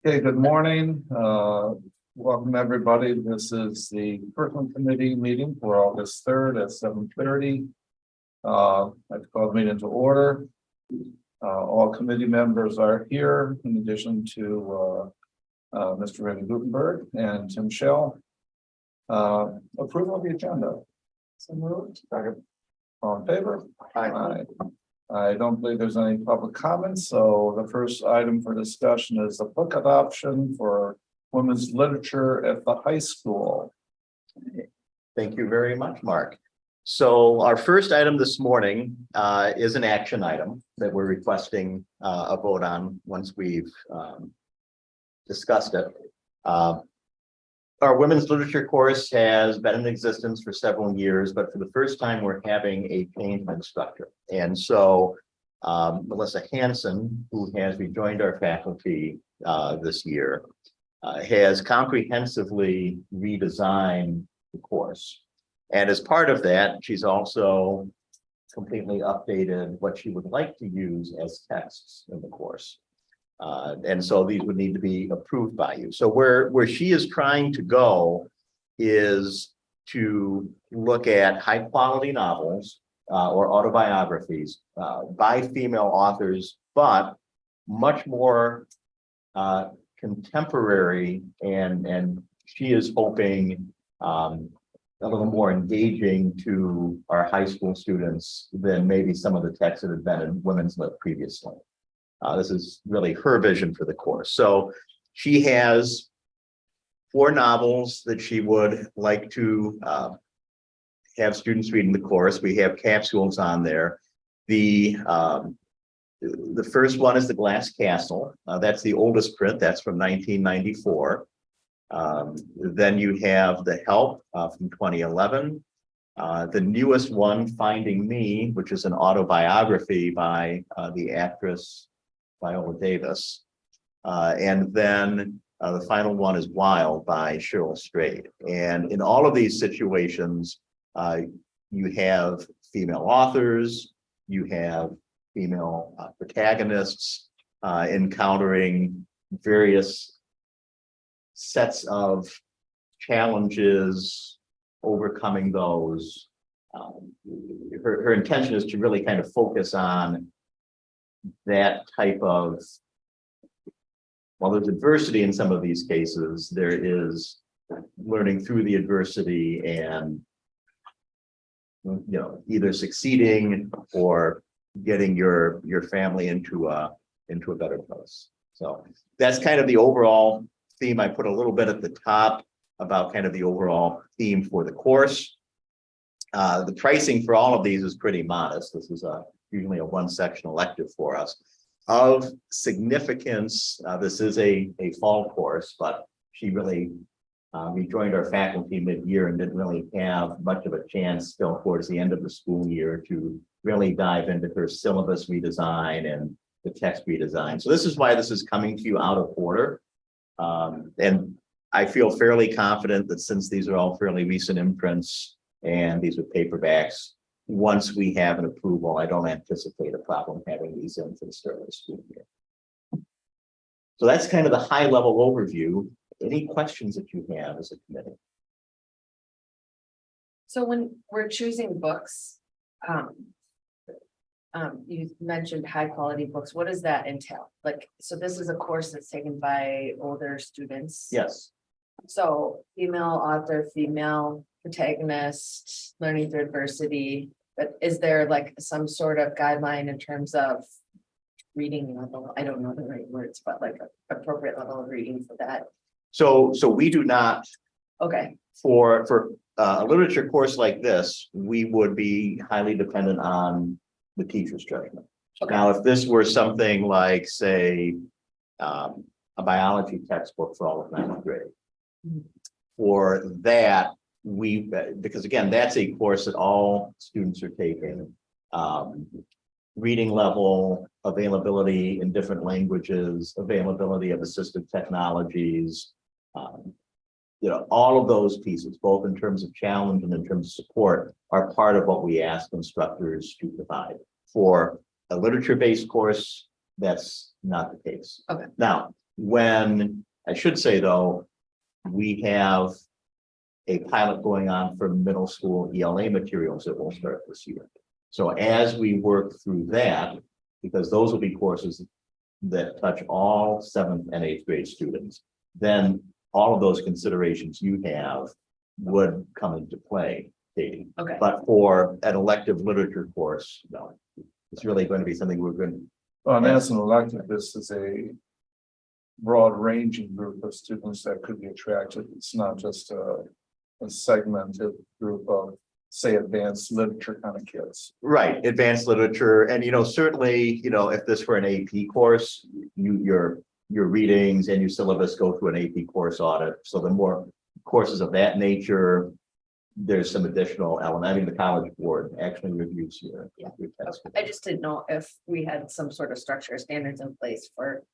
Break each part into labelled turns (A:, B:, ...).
A: Okay, good morning. Welcome everybody. This is the curriculum committee meeting for August 3rd at 7:30. I'd call the meeting to order. All committee members are here in addition to Mr. Randy Gutenberg and Tim Shell. Approval of the agenda. So moved. Second. All in favor? Aye. I don't believe there's any public comments, so the first item for discussion is the book adoption for women's literature at the high school.
B: Thank you very much, Mark. So our first item this morning is an action item that we're requesting a vote on once we've discussed it. Our women's literature course has been in existence for several years, but for the first time, we're having a change in instructor. And so Melissa Hansen, who has rejoined our faculty this year, has comprehensively redesigned the course. And as part of that, she's also completely updated what she would like to use as texts in the course. And so these would need to be approved by you. So where she is trying to go is to look at high quality novels or autobiographies by female authors, but much more contemporary, and she is hoping a little more engaging to our high school students than maybe some of the texts that have been in women's lit previously. This is really her vision for the course. So she has 4 novels that she would like to have students read in the course. We have capsules on there. The first one is The Glass Castle. That's the oldest print. That's from 1994. Then you have The Help from 2011. The newest one, Finding Me, which is an autobiography by the actress Viola Davis. And then the final one is Wild by Cheryl Strayed. And in all of these situations, you have female authors, you have female protagonists encountering various sets of challenges, overcoming those. Her intention is to really kind of focus on that type of, while there's adversity in some of these cases, there is learning through the adversity and, you know, either succeeding or getting your family into a better place. So that's kind of the overall theme. I put a little bit at the top about kind of the overall theme for the course. The pricing for all of these is pretty modest. This is usually a 1-section elective for us. Of significance, this is a fall course, but she really rejoined our faculty mid-year and didn't really have much of a chance still towards the end of the school year to really dive into her syllabus redesign and the text redesign. So this is why this is coming to you out of order. And I feel fairly confident that since these are all fairly recent imprints and these are paperbacks, once we have an approval, I don't anticipate a problem having these in for the start of the school year. So that's kind of the high level overview. Any questions that you have as a committee?
C: So when we're choosing books, you mentioned high quality books. What does that entail? Like, so this is a course that's taken by older students.
B: Yes.
C: So female author, female protagonist, learning through adversity. But is there like some sort of guideline in terms of reading level? I don't know the right words, but like an appropriate level of reading for that.
B: So we do not,
C: Okay.
B: for a literature course like this, we would be highly dependent on the teacher's judgment.
C: Okay.
B: Now, if this were something like, say, a biology textbook for all of 9th grade, for that, because again, that's a course that all students are taking. Reading level, availability in different languages, availability of assistive technologies, you know, all of those pieces, both in terms of challenge and in terms of support, are part of what we ask instructors to provide. For a literature-based course, that's not the case.
C: Okay.
B: Now, when, I should say though, we have a pilot going on for middle school ELA materials that will start this year. So as we work through that, because those will be courses that touch all 7th and 8th grade students, then all of those considerations you have would come into play, Katie.
C: Okay,
B: But for an elective literature course, no, it's really going to be something we're going to.
A: Well, and as an elective, this is a broad ranging group of students that could be attracted. It's not just a segmented group of, say, advanced literature kind of kids.
B: Right, advanced literature, and certainly, if this were an AP course, your readings and your syllabus go through an AP course audit. So the more courses of that nature, there's some additional element. I mean, the College Board actually reviews here.
C: Yeah. I just didn't know if we had some sort of structure, standards in place for,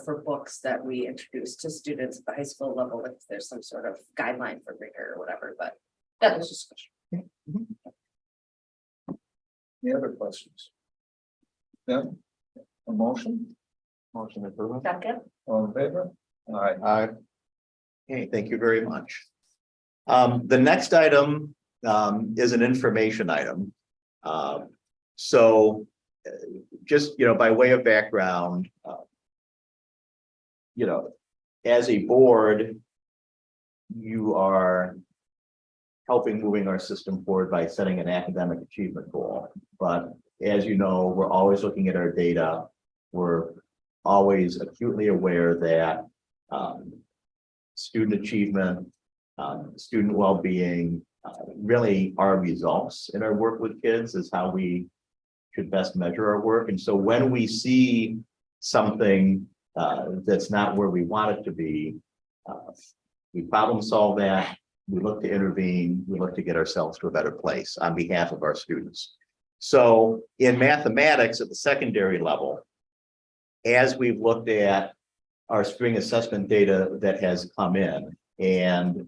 C: for books that we introduce to students at the high school level, if there's some sort of guideline for rigor or whatever, but that was just.
A: Any other questions? Yeah, a motion? Motion approved.
C: Second.
A: All in favor? Aye.
B: Okay, thank you very much. The next item is an information item. So just, by way of background, as a board, you are helping moving our system forward by setting an academic achievement goal. But as you know, we're always looking at our data. We're always acutely aware that student achievement, student well-being, really our results in our work with kids is how we should best measure our work. And so when we see something that's not where we want it to be, we problem solve that. We look to intervene, we look to get ourselves to a better place on behalf of our students. So in mathematics at the secondary level, as we've looked at our spring assessment data that has come in, and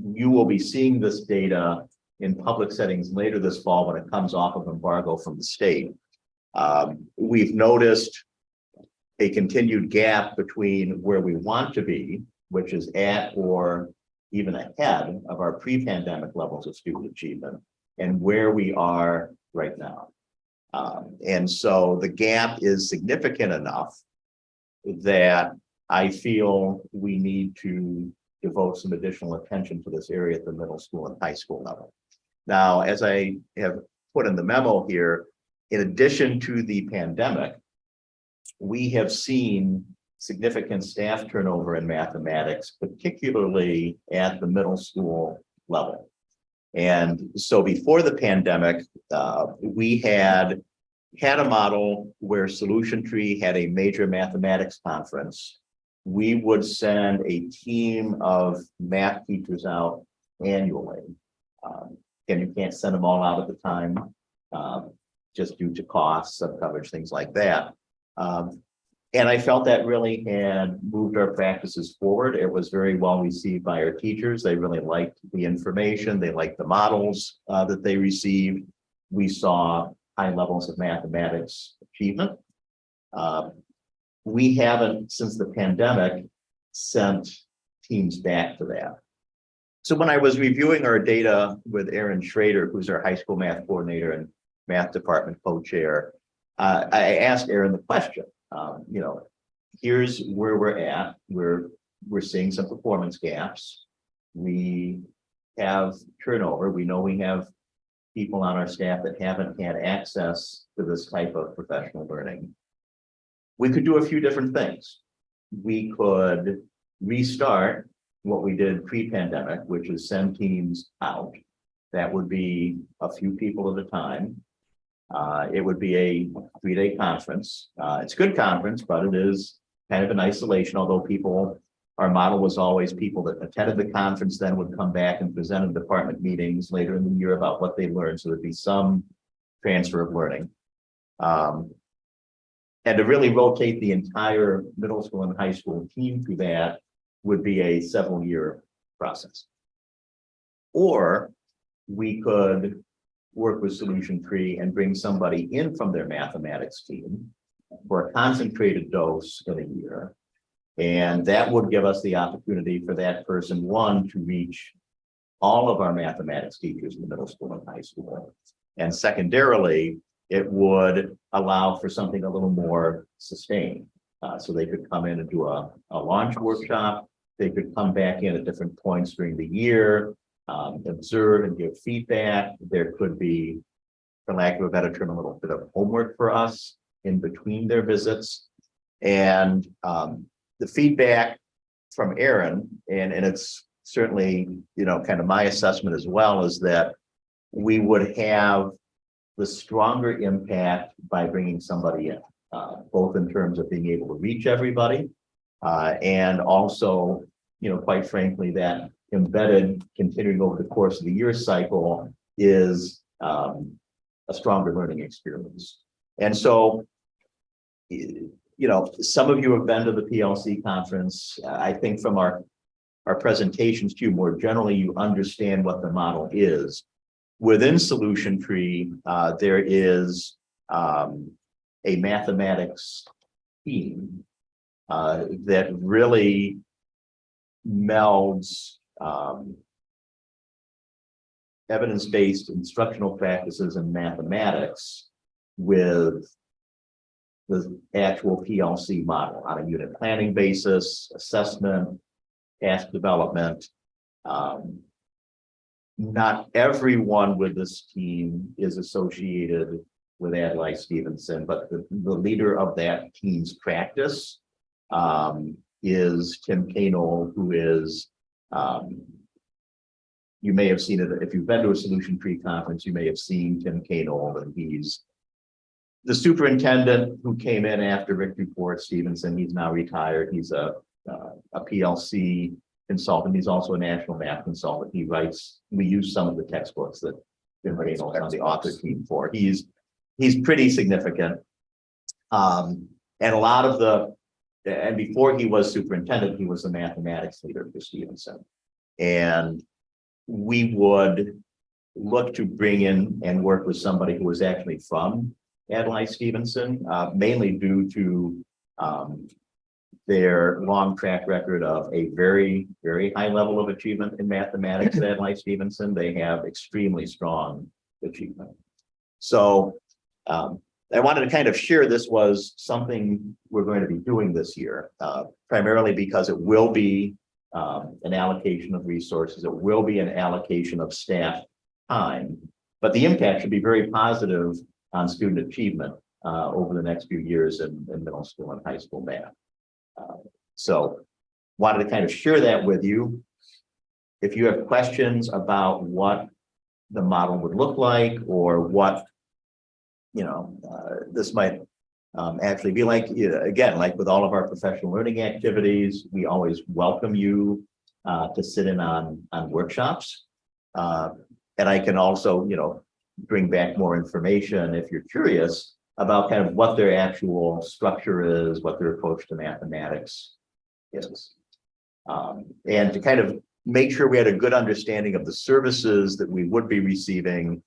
B: you will be seeing this data in public settings later this fall when it comes off of embargo from the state. We've noticed a continued gap between where we want to be, which is at or even ahead of our pre-pandemic levels of student achievement, and where we are right now. And so the gap is significant enough that I feel we need to devote some additional attention to this area at the middle school and high school level. Now, as I have put in the memo here, in addition to the pandemic, we have seen significant staff turnover in mathematics, particularly at the middle school level. And so before the pandemic, we had a model where Solution Tree had a major mathematics conference. We would send a team of math teachers out annually. And you can't send them all out at the time, just due to costs, subcoverage, things like that. And I felt that really had moved our practices forward. It was very well received by our teachers. They really liked the information. They liked the models that they received. We saw high levels of mathematics achievement. We haven't, since the pandemic, sent teams back to that. So when I was reviewing our data with Aaron Schrader, who's our high school math coordinator and math department co-chair, I asked Aaron the question, here's where we're at. We're seeing some performance gaps. We have turnover. We know we have people on our staff that haven't had access to this type of professional learning. We could do a few different things. We could restart what we did pre-pandemic, which is send teams out. That would be a few people at a time. It would be a 3-day conference. It's a good conference, but it is kind of in isolation, although our model was always people that attended the conference then would come back and present in department meetings later in the year about what they learned. So there'd be some transfer of learning. And to really rotate the entire middle school and high school team through that would be a several-year process. Or we could work with Solution Tree and bring somebody in from their mathematics team for a concentrated dose in a year. And that would give us the opportunity for that person, one, to reach all of our mathematics teachers in the middle school and high school. And secondarily, it would allow for something a little more sustained. So they could come in and do a launch workshop. They could come back in at different points during the year, observe and give feedback. There could be, for lack of a better term, a little bit of homework for us in between their visits. And the feedback from Aaron, and it's certainly, kind of my assessment as well, is that we would have the stronger impact by bringing somebody in, both in terms of being able to reach everybody, and also, quite frankly, that embedded continuing over the course of the year cycle is a stronger learning experience. And so, some of you have been to the PLC conference. I think from our presentations to you more generally, you understand what the model is. Within Solution Tree, there is a mathematics team that really melds evidence-based instructional practices in mathematics with the actual PLC model on a unit planning basis, assessment, task development. Not everyone with this team is associated with Adlai Stevenson, but the leader of that team's practice is Tim Kano, who is, you may have seen it, if you've been to a Solution Tree conference, you may have seen Tim Kano, and he's the superintendent who came in after Rick Report Stevenson. He's now retired. He's a PLC consultant. He's also a national math consultant. He writes, we use some of the textbooks that Tim Kano on the author team for. He's pretty significant. And a lot of and before he was superintendent, he was the mathematics leader for Stevenson. And we would look to bring in and work with somebody who was actually from Adlai Stevenson, mainly due to their long track record of a very, very high level of achievement in mathematics at Adlai Stevenson. They have extremely strong achievement. So I wanted to kind of share this was something we're going to be doing this year, primarily because it will be an allocation of resources. It will be an allocation of staff time, but the impact should be very positive on student achievement over the next few years in middle school and high school math. So wanted to kind of share that with you. If you have questions about what the model would look like, or what this might actually be like, again, like with all of our professional learning activities, we always welcome you to sit in on workshops. And I can also, bring back more information if you're curious about kind of what their actual structure is, what their approach to mathematics is. And to kind of make sure we had a good understanding of the services that we would be receiving,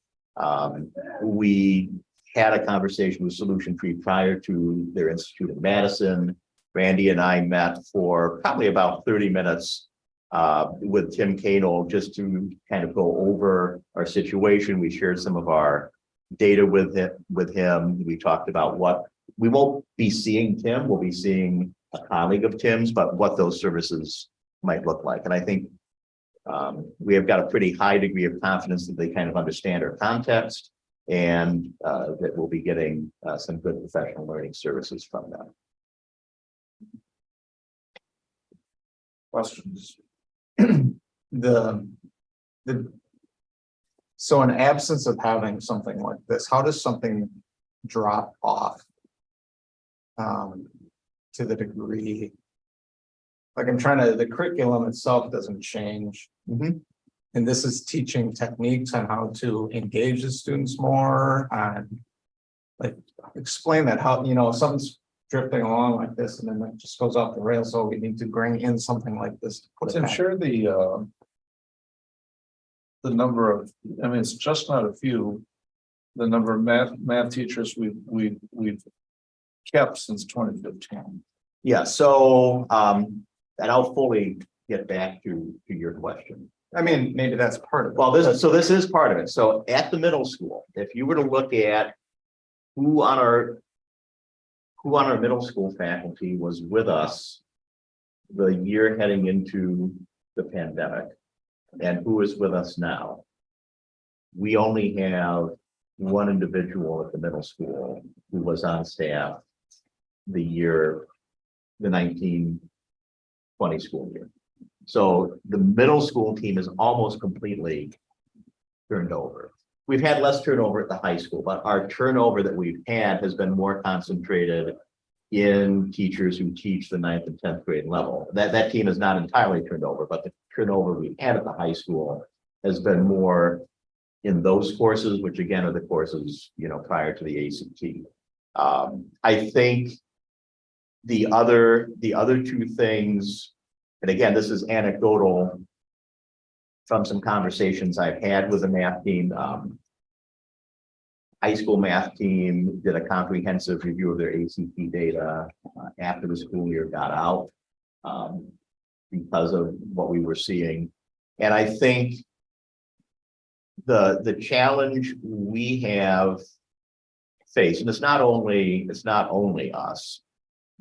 B: we had a conversation with Solution Tree prior to their institute in Madison. Randy and I met for probably about 30 minutes with Tim Kano just to kind of go over our situation. We shared some of our data with him. We talked about what we won't be seeing Tim, we'll be seeing a colleague of Tim's, but what those services might look like. And I think we have got a pretty high degree of confidence that they kind of understand our context, and that we'll be getting some good professional learning services from them.
A: Questions?
D: So in absence of having something like this, how does something drop off to the degree, like the curriculum itself doesn't change.
B: Mm-hmm.
D: And this is teaching techniques on how to engage the students more, and like explain that, how, something's drifting along like this and then it just goes off the rails. So we need to bring in something like this to put it
A: I'm
D: back.
A: sure the number of, it's just not a few, the number of math teachers we've kept since 2015.
B: Yeah, so, and I'll fully get back to your question.
D: I mean, maybe that's part of it.
B: Well, this is part of it. So at the middle school, if you were to look at who on our middle school faculty was with us the year heading into the pandemic and who is with us now, we only have one individual at the middle school who was on staff the 1920 school year. So the middle school team is almost completely turned over. We've had less turnover at the high school, but our turnover that we've had has been more concentrated in teachers who teach the 9th and 10th grade level. That team is not entirely turned over, but the turnover we had at the high school has been more in those courses, which again are the courses, prior to the ACT. I think the other two things, and again, this is anecdotal from some conversations I've had with the math team. High school math team did a comprehensive review of their ACT data after the school year got out because of what we were seeing. And I think the challenge we have faced, and it's not only us,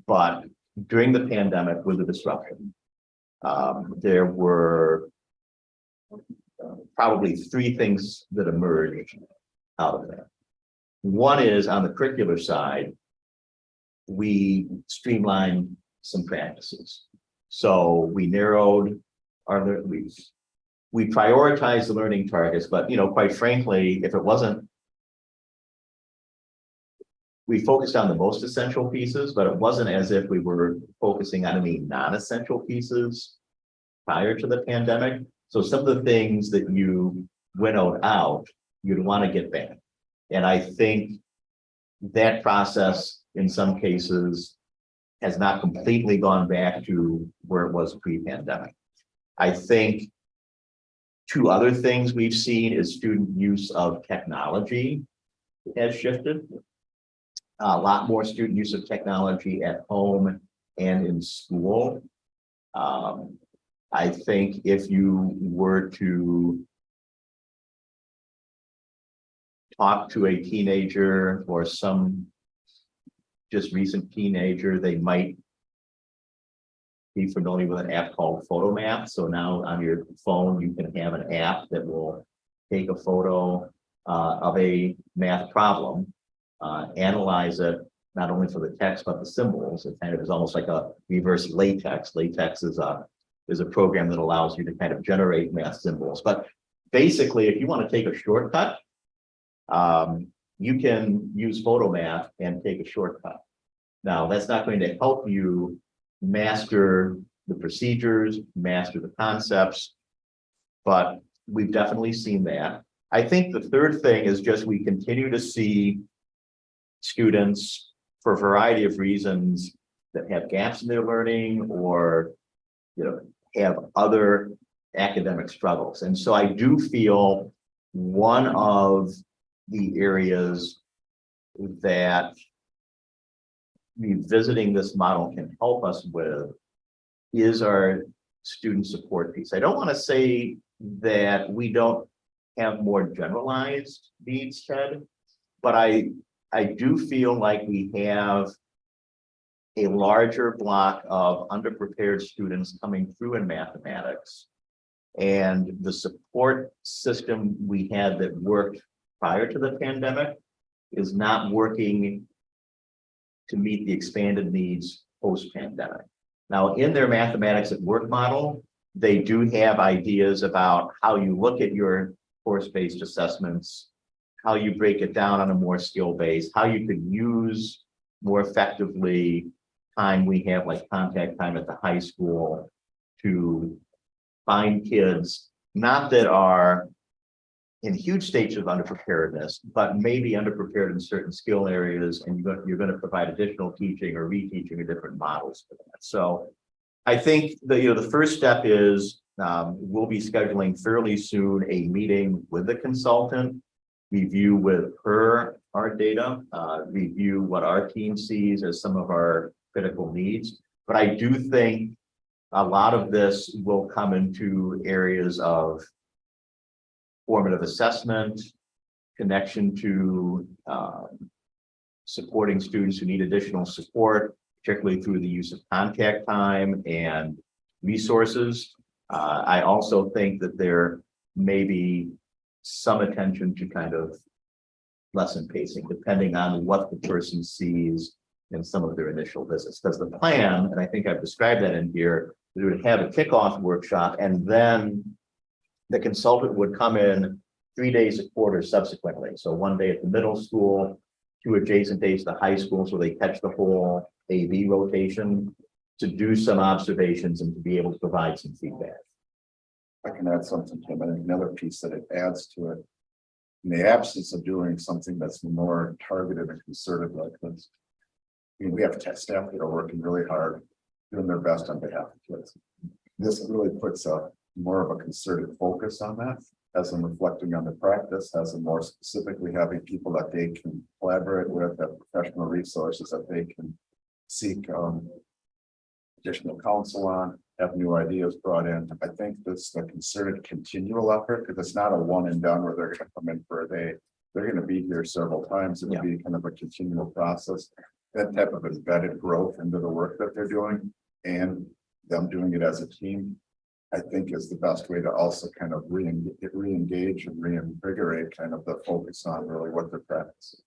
B: but during the pandemic with the disruption, there were probably three things that emerged out of that. One is on the curricular side, we streamlined some practices. So we narrowed we prioritized the learning targets, but quite frankly, if it wasn't, we focused on the most essential pieces, but it wasn't as if we were focusing on any non-essential pieces prior to the pandemic. So some of the things that you winnowed out, you'd want to get back. And I think that process in some cases has not completely gone back to where it was pre-pandemic. I think two other things we've seen is student use of technology has shifted. A lot more student use of technology at home and in school. I think if you were to talk to a teenager or some just recent teenager, they might be familiar with an app called PhotoMath. So now on your phone, you can have an app that will take a photo of a math problem, analyze it, not only for the text, but the symbols. It kind of is almost like a reverse LaTeX. LaTeX is a program that allows you to kind of generate math symbols. But basically, if you want to take a shortcut, you can use PhotoMath and take a shortcut. Now, that's not going to help you master the procedures, master the concepts, but we've definitely seen that. I think the third thing is just we continue to see students for a variety of reasons that have gaps in their learning or have other academic struggles. And so I do feel one of the areas that revisiting this model can help us with is our student support piece. I don't want to say that we don't have more generalized needs, Ted, but I do feel like we have a larger block of underprepared students coming through in mathematics. And the support system we had that worked prior to the pandemic is not working to meet the expanded needs post-pandemic. Now, in their mathematics at work model, they do have ideas about how you look at your course-based assessments, how you break it down on a more skill base, how you could use more effectively time we have, like contact time at the high school, to find kids, not that are in huge states of underpreparedness, but maybe underprepared in certain skill areas, and you're going to provide additional teaching or reteaching of different models for that. So I think the first step is we'll be scheduling fairly soon a meeting with the consultant review with her our data, review what our team sees as some of our critical needs. But I do think a lot of this will come into areas of formative assessment, connection to supporting students who need additional support, particularly through the use of contact time and resources. I also think that there may be some attention to kind of lesson pacing, depending on what the person sees in some of their initial visits. Because the plan, and I think I've described that in here, we would have a kickoff workshop, and then the consultant would come in 3 days a quarter subsequently. So one day at the middle school, 2 adjacent days to the high school, so they catch the whole AV rotation to do some observations and to be able to provide some feedback.
E: I can add something, Tim. I think another piece that it adds to it, in the absence of doing something that's more targeted and concerted like this. I mean, we have staff that are working really hard, doing their best on behalf of kids. This really puts a more of a concerted focus on that, as I'm reflecting on the practice, as I'm more specifically having people that they can collaborate with, have professional resources that they can seek additional counsel on, have new ideas brought in. I think this a concerted continual effort, because it's not a one and done where they're going to come in for a day. They're going to be here several times. It'll be kind of a continual process. That type of embedded growth into the work that they're doing and them doing it as a team, I think is the best way to also kind of re-engage and reinvigorate kind of the focus on really what they're practicing.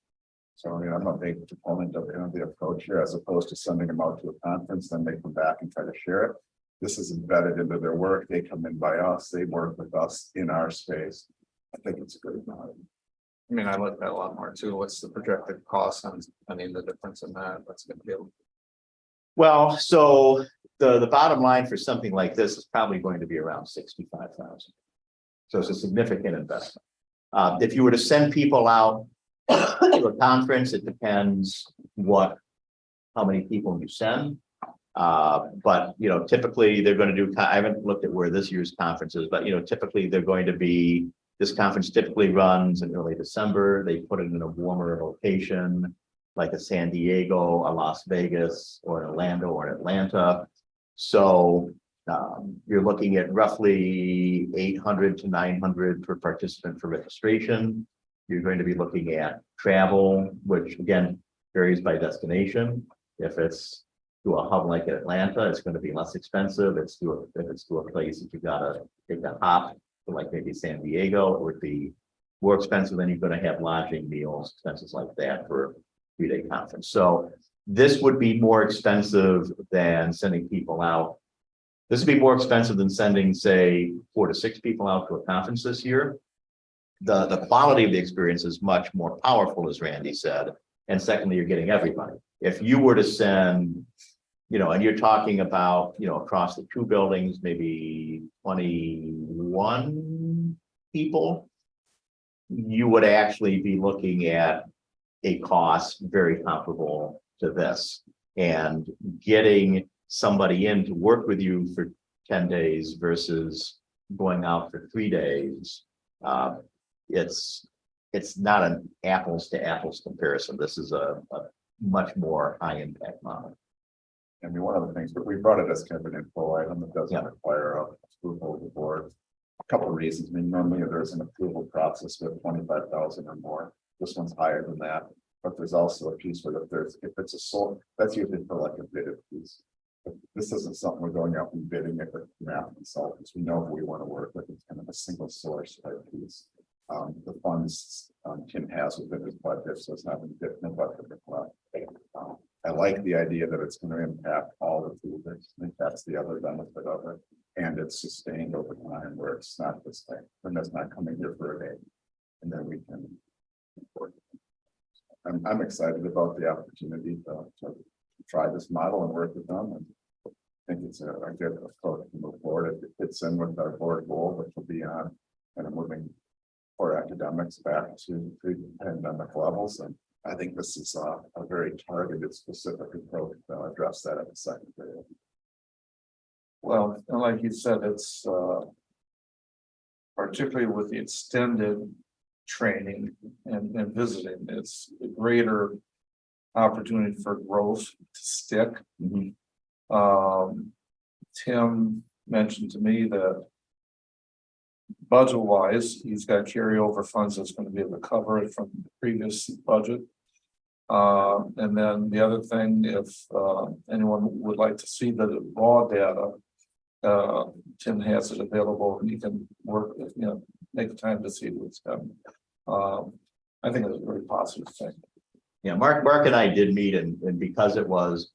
E: So I mean, I'm a big proponent of kind of the approach here, as opposed to sending them out to a conference, then they come back and try to share it. This is embedded into their work. They come in by us, they work with us in our space. I think it's a good model.
D: I mean, I like that a lot more too. What's the projected cost on, I mean, the difference in that, what's gonna be?
B: Well, so the bottom line for something like this is probably going to be around 65,000. So it's a significant investment. If you were to send people out to a conference, it depends how many people you send. But you know, typically they're going to do, I haven't looked at where this year's conference is, but you know, typically they're going to be, this conference typically runs in early December. They put it in a warmer location, like a San Diego, a Las Vegas, or an Orlando or an Atlanta. So you're looking at roughly 800 to 900 per participant for registration. You're going to be looking at travel, which again varies by destination. If it's to a hub like Atlanta, it's going to be less expensive. If it's to a place that you gotta take a hop, like maybe San Diego, it would be more expensive. Than you're going to have lodging, meals, expenses like that for a 3-day conference. So this would be more expensive than sending people out. This would be more expensive than sending, say, 4 to 6 people out to a conference this year. The quality of the experience is much more powerful, as Randy said. And secondly, you're getting everybody. If you were to send, you know, and you're talking about, you know, across the 2 buildings, maybe 21 people, you would actually be looking at a cost very comparable to this. And getting somebody in to work with you for 10 days versus going out for 3 days, it's not an apples to apples comparison. This is a much more high impact model.
E: I mean, one of the things, but we brought it as kind of an info item that doesn't require approval of the board. A couple of reasons. I mean, normally there's an approval process with 25,000 or more. This one's higher than that, but there's also a piece where if it's a sole, that's usually for like a bidded piece. But this isn't something we're going out and bidding it with math consultants. We know who we want to work with. It's kind of a single source type piece. The funds Tim has within his budget, so it's not in the budget. I like the idea that it's going to impact all the students. I think that's the other benefit of it. And it's sustained over time where it's not this thing. And that's not coming here for a day. And then we can. I'm excited about the opportunity to try this model and work with them. And I think it's a good approach to move forward. It fits in with our board goal, which will be on kind of moving for academics back to pre-pandemic levels. And I think this is a very targeted, specific approach to address that at the second grade.
A: Well, and like you said, it's particularly with the extended training and visiting. It's a greater opportunity for growth to stick.
B: Mhm.
A: Tim mentioned to me that budget wise, he's got carryover funds that's going to be able to cover it from the previous budget. And then the other thing, if anyone would like to see the raw data, Tim has it available and you can work, make the time to see what's coming. I think it's a very positive thing.
B: Yeah, Mark and I did meet and because it was,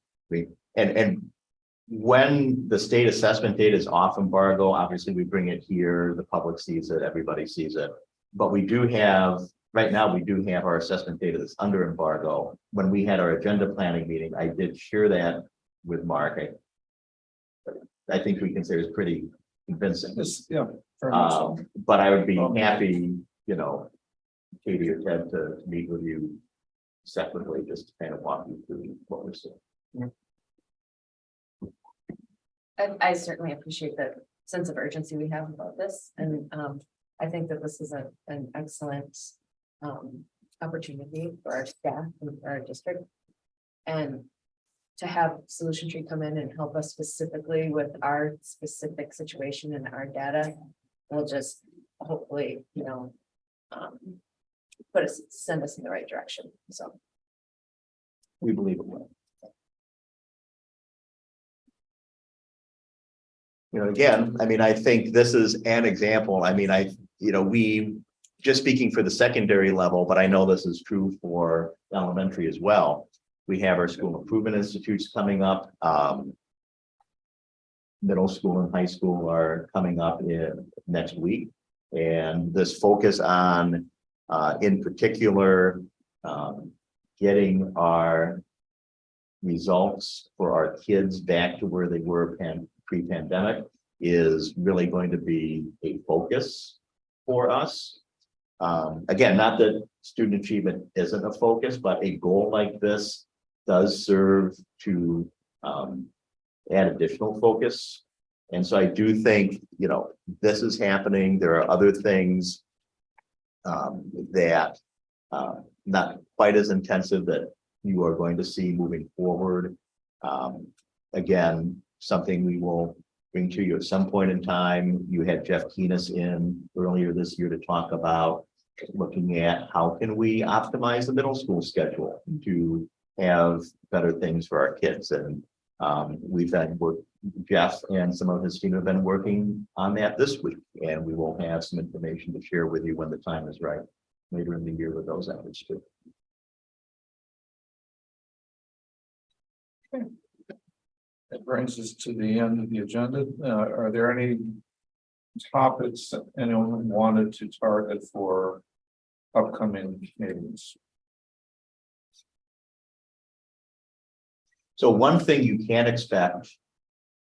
B: and when the state assessment data is off embargo, obviously we bring it here, the public sees it, everybody sees it. But we do have, right now, we do have our assessment data that's under embargo. When we had our agenda planning meeting, I did share that with Mark. I think we can say it's pretty convincing.
A: Yeah. Very much so.
B: But I would be happy, Katie or Ted to meet with you separately, just to kind of walk you through what we're seeing.
C: I certainly appreciate the sense of urgency we have about this, and I think that this is an excellent opportunity for our staff and for our district. And to have Solution Tree come in and help us specifically with our specific situation and our data will just hopefully, send us in the right direction. So
B: We believe it will. Again, I mean, I think this is an example. I mean, we just speaking for the secondary level, but I know this is true for elementary as well. We have our school improvement institutes coming up. Middle school and high school are coming up in next week. And this focus on, in particular, getting our results for our kids back to where they were pre-pandemic is really going to be a focus for us. Again, not that student achievement isn't a focus, but a goal like this does serve to add additional focus. And so I do think, this is happening. There are other things that not quite as intensive that you are going to see moving forward. Again, something we will bring to you at some point in time. You had Jeff Keenis in earlier this year to talk about looking at how can we optimize the middle school schedule to have better things for our kids. And we've been Jeff and some of his team have been working on that this week, and we will have some information to share with you when the time is right later in the year with those efforts too.
A: That brings us to the end of the agenda. Are there any topics that anyone wanted to target for upcoming meetings?
B: So one thing you can expect,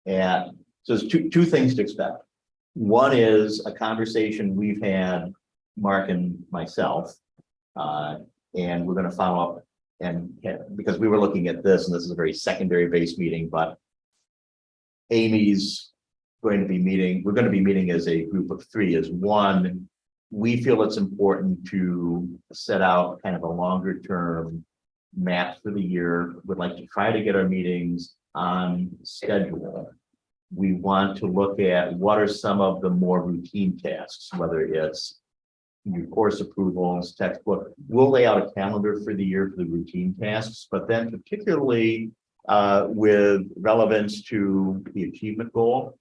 B: so there's two things to expect. One is a conversation we've had, Mark and myself, and we're going to follow up, and because we were looking at this, and this is a very secondary based meeting, but Amy's going to be meeting, we're going to be meeting as a group of three. As one, we feel it's important to set out kind of a longer term map for the year. Would like to try to get our meetings on schedule. We want to look at what are some of the more routine tasks, whether it's new course approvals, textbook. We'll lay out a calendar for the year for the routine tasks, but then particularly with relevance to the achievement goal,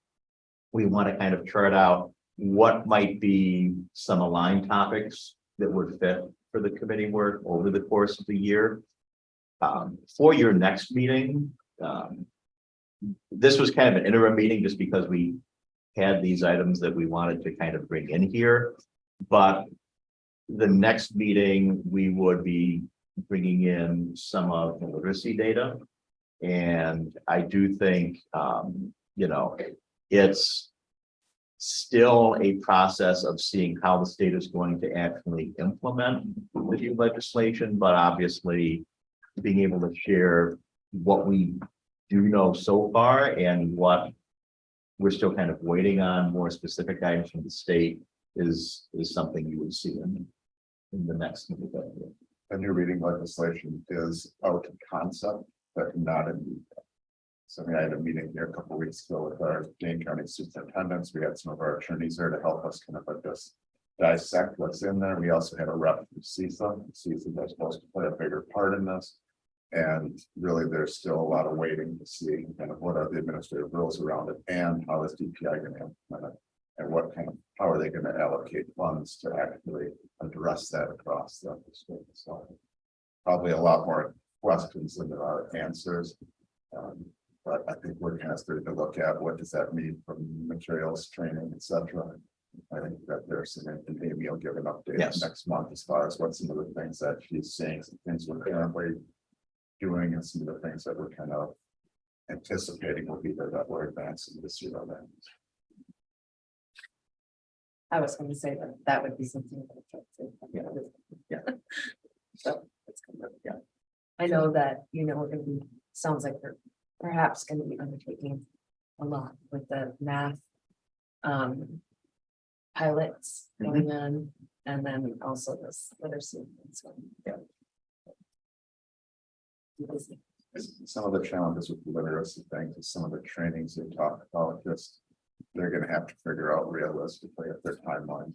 B: we want to kind of chart out what might be some aligned topics that would fit for the committee work over the course of the year. For your next meeting, this was kind of an interim meeting just because we had these items that we wanted to kind of bring in here. But the next meeting, we would be bringing in some of the literacy data. And I do think, it's still a process of seeing how the state is going to actually implement the new legislation, but obviously being able to share what we do know so far and what we're still kind of waiting on more specific guidance from the state is something you would see in the next.
E: The new reading legislation is out of concept, but not in detail. So I had a meeting here a couple weeks ago with our Dane County superintendents. We had some of our attorneys there to help us kind of just dissect what's in there. We also had a rep from CISA. CISA is supposed to play a bigger part in this. And really, there's still a lot of waiting to see kind of what are the administrative rules around it and how is DPI going to implement it? And what kind of, how are they going to allocate funds to actually address that across the state? So probably a lot more questions than there are answers. But I think we're kind of starting to look at what does that mean from materials, training, etc. I think that there's some, and maybe I'll give an update
B: Yes.
E: next month as far as what some of the things that she's saying, some things we're currently doing and some of the things that we're kind of anticipating will be there that we're advancing this year on that.
C: I was gonna say that that would be something.
B: Yeah.
C: So, it's kind of, yeah. I know that, we're gonna be, sounds like we're perhaps gonna be undertaking a lot with the math. Pilots going on, and then also this literacy. So, yeah. Busy.
E: Some of the challenges with the literacy things is some of the trainings they talk about, just they're gonna have to figure out realistically if their timeline.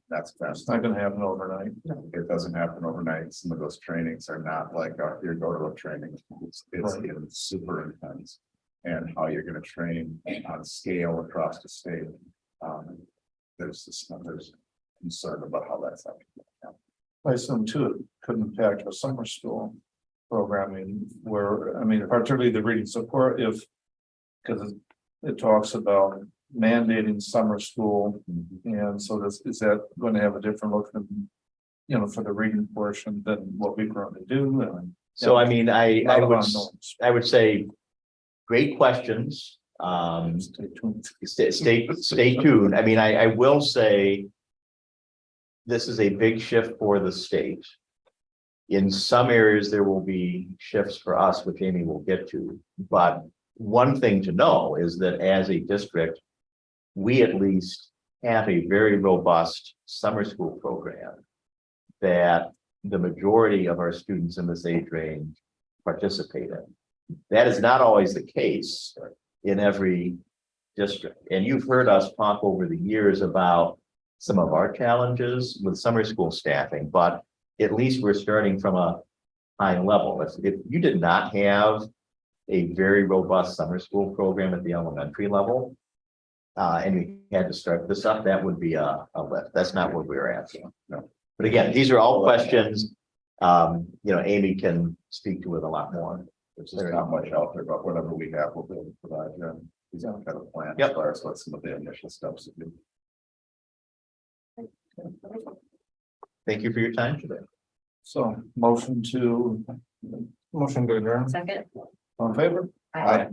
E: That's
A: It's
E: best.
A: not gonna happen overnight.
E: It doesn't happen overnight. Some of those trainings are not like, here, go to a training. It's
A: Right.
E: super intense. And how you're gonna train on scale across the state. There's concern about how that's happening.
A: I assume too, it could impact our summer school programming where, I mean, particularly the reading support if. Because it talks about mandating summer school, and so is that going to have a different look than, for the reading portion than what we currently do? And
B: So I mean,
A: a lot of unknowns.
B: I would say, great questions.
A: Stay tuned.
B: Stay tuned. I mean, I will say. This is a big shift for the state. In some areas, there will be shifts for us, which Amy will get to, but one thing to know is that as a district. We at least have a very robust summer school program. That the majority of our students in this age range participate in. That is not always the case in every district. And you've heard us talk over the years about some of our challenges with summer school staffing, but at least we're starting from a high level. If you did not have a very robust summer school program at the elementary level, and you had to start this up, that would be a lift. That's not what we're asking. No. But again, these are all questions, Amy can speak to it a lot more.
E: There's just not much out there, but whatever we have, we'll be able to provide you. He's got kind of plan
B: Yep.
E: as far as what some of the initial steps would be.
B: Thank you for your time today.
A: So motion to
D: Motion to adjourn.
C: Second.
A: on favor?
C: Aye.